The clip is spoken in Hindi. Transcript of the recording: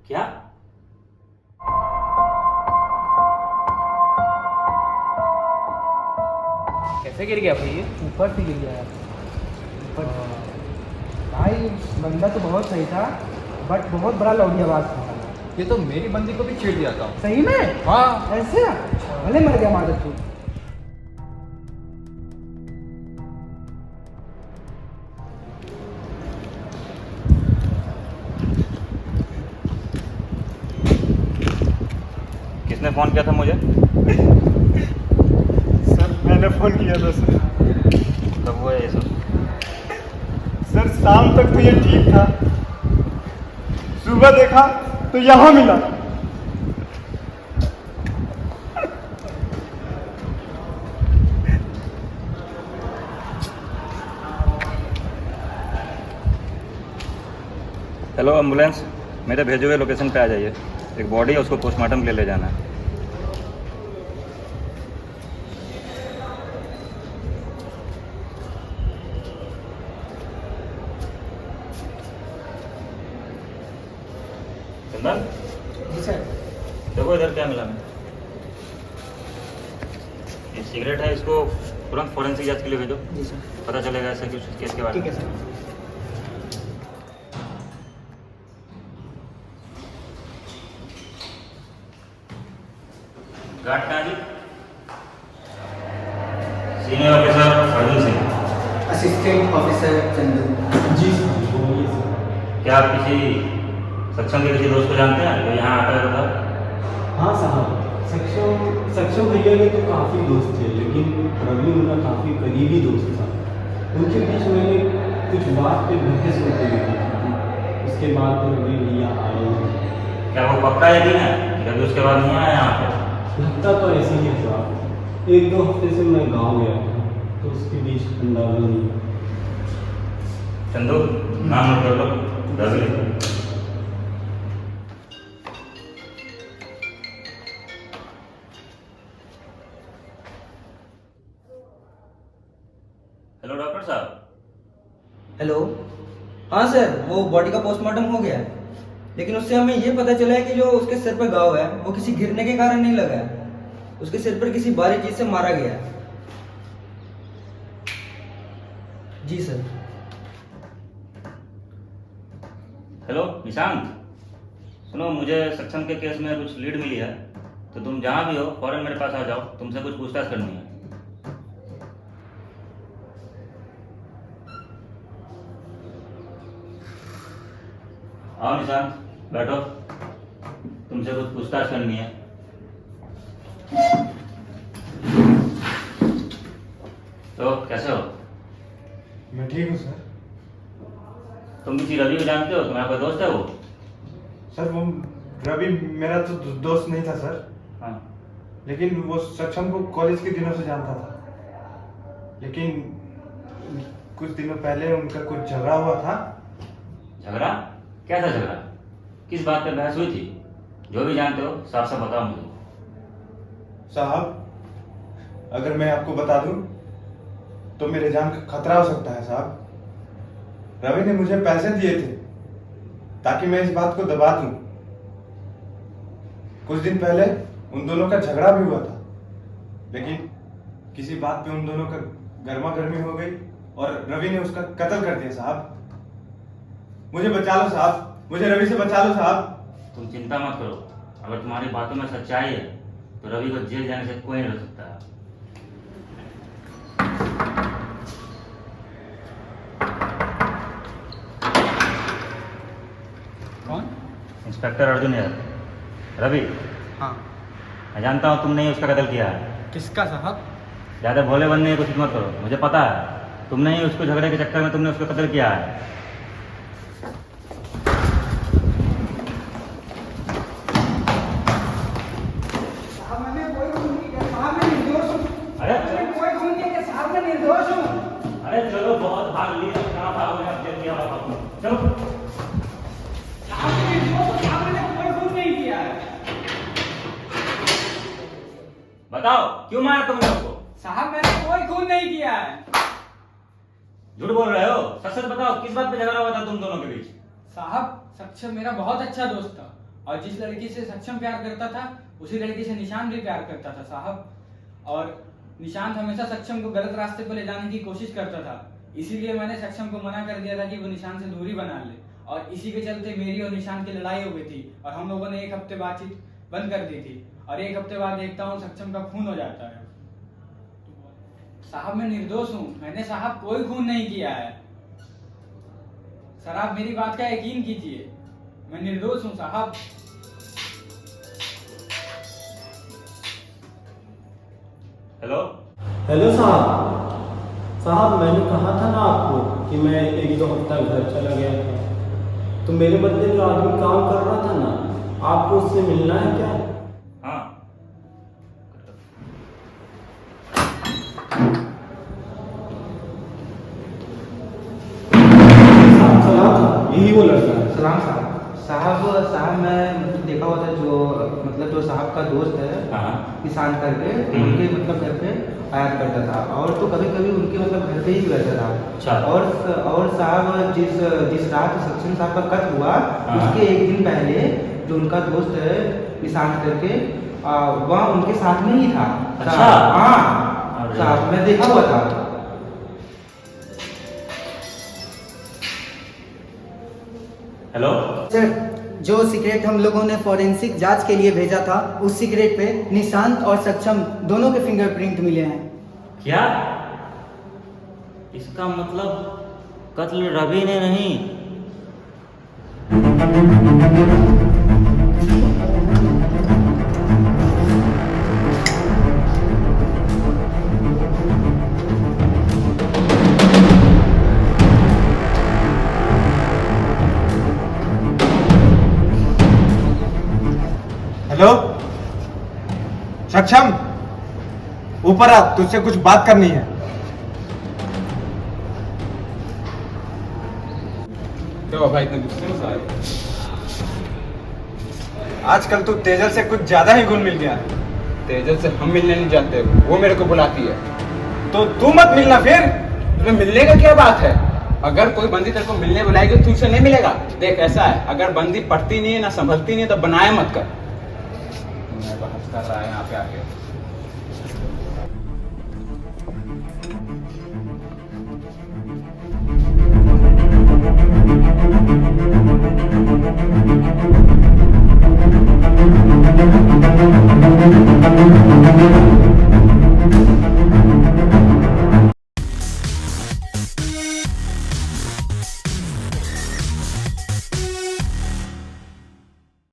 क्या? कैसे गिर गया भाई ये? ऊपर से गिर गया है। ऊपर भाई बंदा तो बहुत सही था, बट बहुत बड़ा लौड़ी आवाज था। ये तो मेरी बंदी को भी छेड़ दिया था। सही में? हाँ। ऐसे भले मर गया मादर तू। किसने फोन किया था मुझे? सर मैंने फ़ोन किया था सर। कब हुआ ये सब? सर शाम तक तो ये ठीक था, सुबह देखा तो यहाँ मिला। हेलो एम्बुलेंस, मेरे भेजे हुए लोकेशन पे आ जाइए। एक बॉडी है, उसको पोस्टमार्टम के लिए ले जाना है। चंदन, जी सर। देखो इधर क्या मिला मैं। ये सिगरेट है, इसको तुरंत फोरेंसिक जांच के लिए भेजो। जी सर। पता चलेगा ऐसा कुछ केस के बारे ठीक में। है सर। गार्ड कहाँ जी? Senior officer Arjun Singh. Assistant officer Chandu. जी सर, बोलिए सर। क्या आप किसी सक्षम के किसी दोस्त को जानते हैं जो यहाँ आता रहता था? हाँ साहब, सक्षम भैया के तो काफ़ी दोस्त थे, लेकिन रवि उनका काफ़ी करीबी दोस्त था। उनके बीच मैंने कुछ बात पे बहस होते हुए देखी थी। उसके बाद तो रवि भैया आए नहीं। क्या वो पक्का यकीन है कि कभी उसके बाद नहीं आया यहाँ पे? लगता तो ऐसे ही है साहब। 1-2 हफ्ते से मैं गाँव गया था, तो उसके बीच अंदाजा नहीं। चंदू, नाम नोट कर लो। रवि। हेलो डॉक्टर साहब। हेलो। हाँ सर, वो बॉडी का पोस्टमार्टम हो गया है, लेकिन उससे हमें ये पता चला है कि जो उसके सिर पर घाव है वो किसी गिरने के कारण नहीं लगा है। उसके सिर पर किसी भारी चीज से मारा गया है। जी सर। हेलो निशांत, सुनो, मुझे सक्षम के केस में कुछ लीड मिली है, तो तुम जहाँ भी हो फौरन मेरे पास आ जाओ। तुमसे कुछ पूछताछ करनी है। आओ निशांत, बैठो। तुमसे कुछ पूछताछ करनी है। तो कैसे हो? मैं ठीक हूँ सर। तुम किसी रवि को जानते हो? तुम्हारा कोई दोस्त है वो? सर वो रवि मेरा तो दोस्त नहीं था सर, हाँ। लेकिन वो सक्षम को कॉलेज के दिनों से जानता था। लेकिन कुछ दिनों पहले उनका कुछ झगड़ा हुआ था। झगड़ा? क्या था झगड़ा? किस बात पे बहस हुई थी? जो भी जानते हो साफ साफ बताओ मुझे। साहब, अगर मैं आपको बता दूं तो मेरे जान का खतरा हो सकता है साहब। रवि ने मुझे पैसे दिए थे ताकि मैं इस बात को दबा दूं। कुछ दिन पहले उन दोनों का झगड़ा भी हुआ था, लेकिन किसी बात पे उन दोनों का गर्मा गर्मी हो गई और रवि ने उसका कत्ल कर दिया साहब। मुझे बचा लो साहब, मुझे रवि से बचा लो साहब। तुम चिंता मत करो, अगर तुम्हारी बातों में सच्चाई है तो रवि को जेल जाने से कोई नहीं रोक सकता है। कौन? इंस्पेक्टर अर्जुन है। रवि, हाँ। मैं जानता हूँ तुमने ही उसका कत्ल किया है। किसका साहब? ज्यादा भोले बनने की कोशिश मत करो, मुझे पता है तुमने ही उसको झगड़े के चक्कर में तुमने उसको कत्ल किया है। साहब मैंने कोई खून नहीं किया। साहब मैं निर्दोष हूँ। अरे मैंने कोई खून नहीं किया साहब, मैं निर्दोष हूँ। अरे चलो, बहुत भाग लिए, कहाँ भागोगे? अब जेल किया होगा तुमने। चलो। साहब मैं निर्दोष हूँ। साहब मैंने कोई खून नहीं किया है। बताओ क्यों मारा तुमने उसको? साहब मैंने कोई खून नहीं किया है। झूठ बोल रहे हो, सच सच बताओ, किस बात पे झगड़ा हुआ था तुम दोनों के बीच? साहब सक्षम मेरा बहुत अच्छा दोस्त था और जिस लड़की से सक्षम प्यार करता था उसी लड़की से निशांत भी प्यार करता था साहब। और निशांत हमेशा सक्षम को गलत रास्ते पर ले जाने की कोशिश करता था, इसीलिए मैंने सक्षम को मना कर दिया था कि वो निशांत से दूरी बना ले। और इसी के चलते मेरी और निशांत की लड़ाई हो गई थी और हम लोगों ने 1 हफ्ते बातचीत बंद कर दी थी। और 1 हफ्ते बाद देखता हूँ सक्षम का खून हो जाता है। साहब मैं निर्दोष हूँ, मैंने साहब कोई खून नहीं किया है। सर आप मेरी बात का यकीन कीजिए, मैं निर्दोष हूँ साहब। हेलो हेलो साहब। साहब मैंने कहा था ना आपको कि मैं 1-2 हफ्ता घर चला गया था, तो मेरे बदले जो आदमी काम कर रहा था ना, आपको उससे मिलना है क्या? हाँ सलाम, यही वो लड़का है। सलाम साहब मैं मतलब देखा हुआ था जो साहब का दोस्त है हाँ निशांत करके, उनके मतलब घर पे आया करता था और तो कभी कभी उनके मतलब घर पे ही रहता था। अच्छा। और साहब जिस रात सक्षम साहब का कत्ल हुआ हाँ। उसके 1 दिन पहले जो उनका दोस्त है निशांत करके वह उनके साथ में ही था। अच्छा। हाँ अरे। साहब मैं देखा हुआ था। हेलो सर जो सिगरेट हम लोगों ने फॉरेंसिक जांच के लिए भेजा था उस सिगरेट पे निशांत और सक्षम दोनों के फिंगरप्रिंट मिले हैं। क्या? इसका मतलब कत्ल रवि ने नहीं। हेलो सक्षम, ऊपर आ, तुझसे कुछ बात करनी है। तो भाई इतने गुस्से में आए? आजकल तू तेजल से कुछ ज्यादा ही घुल मिल गया है। तेजल से हम मिलने नहीं जाते, वो मेरे को बुलाती है। तो तू मत मिलना फिर। तुम्हें मिलने का क्या बात है? अगर कोई बंदी तेरे को मिलने बुलाएगी तो तुझसे नहीं मिलेगा। देख ऐसा है, अगर बंदी पढ़ती नहीं है ना संभलती नहीं है तो बनाए मत कर। मैं बहस कर रहा है यहाँ पे आके।